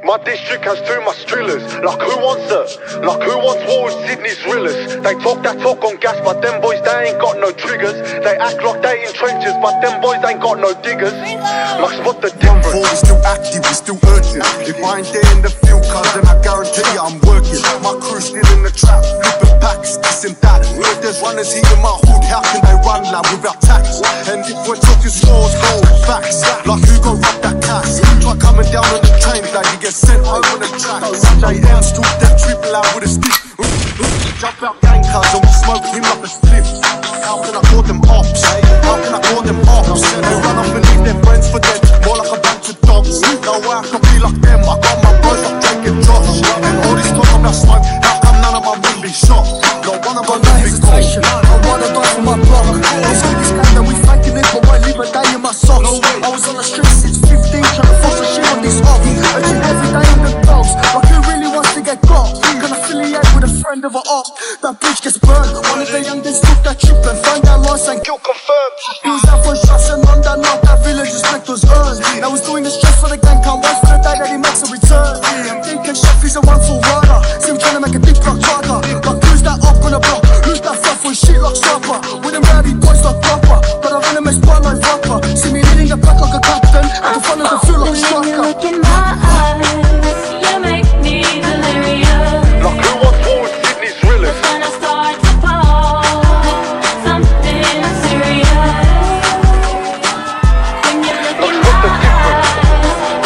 My district has too much drillers. Like who wants it? Like who wants war with Sydney's realest? They talk that talk on gas, but them boys, they ain't got no triggers. They act like they in trenches, but them boys ain't got no diggers. Like spot the difference. We still active, we still urgent. If I ain't there in the field, cuz then I guarantee you I'm working. My crew still in the trap, flipping packs, this and that. If there's runners here in my hood, how can they run like without tax? And if we're talking scores, gold, facts, like who gon' rob that cash? Try coming down on the train, like you get sent home on the track. JM stood them triple out with a stick. Jump out gang cuz and we smoke him up a spliff. How can I call them ops? How can I call them ops? They run off and leave their friends for dead, more like a bunch of dogs. No way I can be like them, I got my bros like Drake and Josh. And all this talk about smoke, how come none of my men be shot? No one of my men be caught. I wanna die for my block. This gang that we fighting it, but won't leave a day in my socks. I was on the street since 15, trying to force a shit on this off. Urging every day on the dogs, like who really wants to get got? Can affiliate with a friend of a op? That bitch gets burned. One of the youngins took that trip and found that loss and kill confirmed. He was out for shots and on that knock, that village respect was earned. Now he's doing the stress for the gang, can't wait for the day that he makes a return. I'm thinking chef, he's a one-full rider. See him trying to make a big truck charger. But who's that up on the block? Who's that fuck with shit like Sharper? With them rowdy boys like proper, but I'm in a mess one like rapper. See me leading the pack like a captain, I can follow the feel like a striker. Look in my eyes, you make me delirious. Like who wants war with Sydney's realest? When I start to fall, something serious. When you look in my eyes,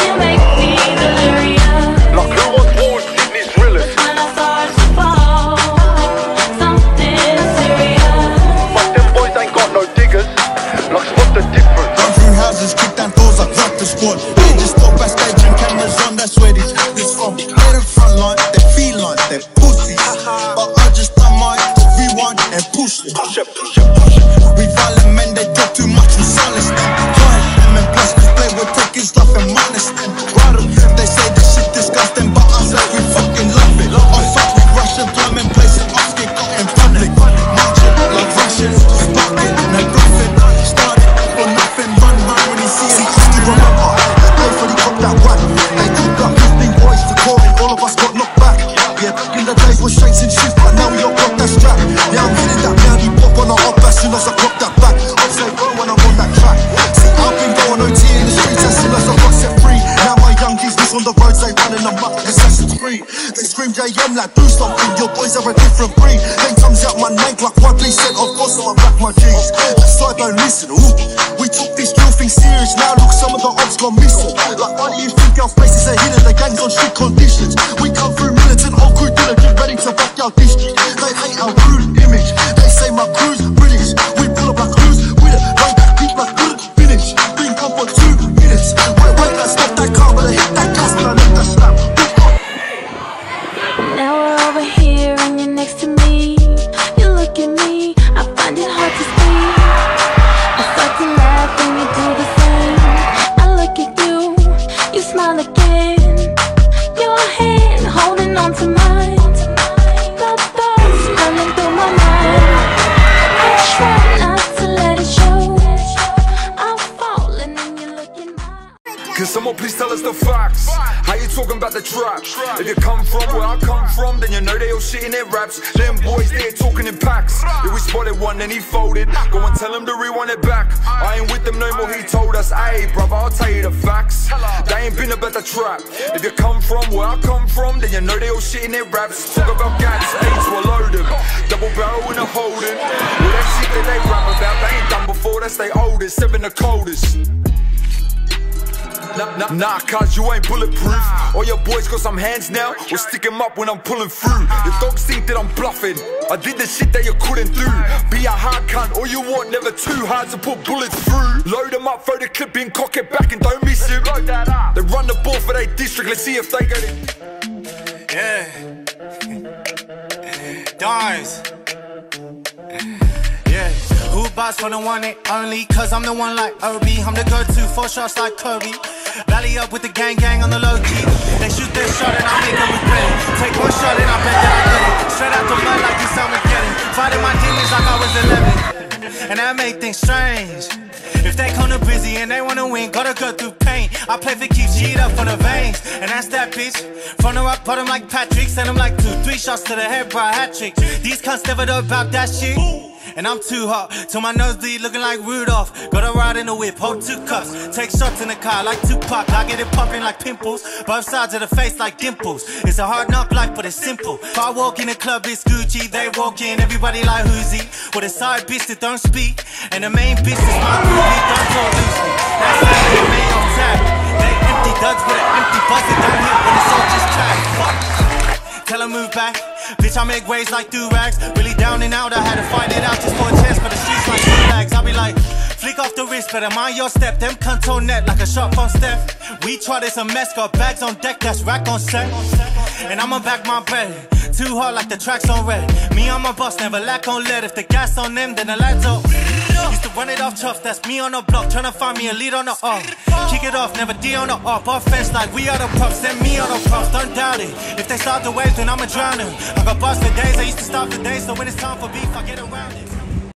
you make me delirious. Like who wants war with Sydney's realest? When I start to fall, something serious. But them boys ain't got no diggers. Like spot the difference. Run through houses, kick down doors like Raptor Squad. They just go backstage and cameras on, that's where these niggas from. They're the front line, they feel like they're pussies. But I just done my rewind and push it. We violent men, they talk too much, we silence them. Giant them and plus, cause they will take his stuff and minus them. Right up, they say this shit disgusting, but us like we fucking love it. On fuck, we rush and time and place it off, get caught in public. March it like Russians, spark it, and they bluff it. Start it for nothing, run when he see it. Still remember, they fully got that whack. They took up 15 boys to call it, all of us got knocked back. Yeah, back in the days we're straight and shift, but now we all got that strap. Yeah, I'm hitting that melody pop on the up as soon as I clock that back. I'll say bro when I'm on that track. See, I've been going OT in the streets as soon as I got set free. Now my youngies loose on the roads, they running amok like Assassin's Creed. They scream JM like do something, your boys are a different breed. They comes out my name like one piece said, of course I'ma back my G's. That's why I don't listen, ooh. We took this drill thing serious, now look some of the odds gone missing. Like why do you think our faces are hidden, the gang's on strict conditions. We come through militant, all crew diligent, ready to back our district. They hate our rude image, they say my crew's British. We pull up like who's with it, right back deep like good finish. Been come for 2 minutes, wait, let's stop that car, but I hit that gas when I let that snap. Now we're over here and you're next to me. You look at me, I find it hard to speak. I start to laugh when you do the same. I look at you, you smile again. Your hand holding on to mine. The thoughts running through my mind. I try not to let it show. I'm falling and you look in my eyes. Can someone please tell us the facts? How you talking about the trap? If you come from where I come from, then you know they all shit in their raps. Them boys, they talking in packs. If we spotted one, then he folded. Go and tell him to rewind it back. I ain't with them no more, he told us. Ayy, brother, I'll tell you the facts. They ain't been about the trap. If you come from where I come from, then you know they all shit in their raps. Talk about gats, AIDS, we'll load them. Double barrel in a holding. All that shit that they rap about, they ain't done before, that's they oldest. 7 the coldest. Nah, cuz you ain't bulletproof. All your boys got some hands now, we'll stick 'em up when I'm pulling through. Your dogs think that I'm bluffing, I did the shit that you couldn't do. Be a hard cunt, all you want, never too hard to put bullets through. Load 'em up, throw the clip in, cock it back and don't miss him. They run the ball for their district, let's see if they get it. Yeah. Dimes. Yeah. Who buys for the one and only? Cause I'm the one like Obi. I'm the go-to for shots like Kobe. Rally up with the gang on the low key. They shoot their shot and I make them regret it. Take one shot and I bet that I get it. Straight out the mud like this Armageddon. Fighting my demons like I was 11. And that make things strange. If they come to busy and they wanna win, gotta go through pain. I play for keeps, she eat up for the veins. And that's that bitch. Front her up, bottom like Patrick. Send him like 2-3 shots to the head, bro, hat trick. These cunts never know about that shit. And I'm too hot, till my nose bleed looking like Rudolph. Gotta ride in the whip, hold 2 cups. Take shots in the car like Tupac. I get it popping like pimples, both sides of the face like dimples. It's a hard knock life, but it's simple. If I walk in the club, it's Gucci. They walk in, everybody like who's he? With a side bitch that don't speak, and the main bitch is my groovy. Don't talk loosely, that's like the main on tap. They empty duds with an empty buzz that don't hit when the soldiers track. Fuck. Tell her move back. Bitch, I make waves like do-rags. Really down and out, I had to fight it out just for a chance. But the streets like two-lags. I be like, flick off the wrist, better mind your step. Them cunts on net like a shot from Steph. We try this a mess, got bags on deck, that's rack on set. And I'ma back my bread. Too hard like the tracks on red. Me on my boss, never lack on lead. If the gas on them, then the lads up. Used to run it off tough, that's me on the block. Tryna find me a lead on the off. Kick it off, never D on the off. Offense like we are the props, send me on the props, don't doubt it. If they start the wave, then I'ma drown them. I got bars for days, I used to stop for days. So when it's time for beef, I get around it.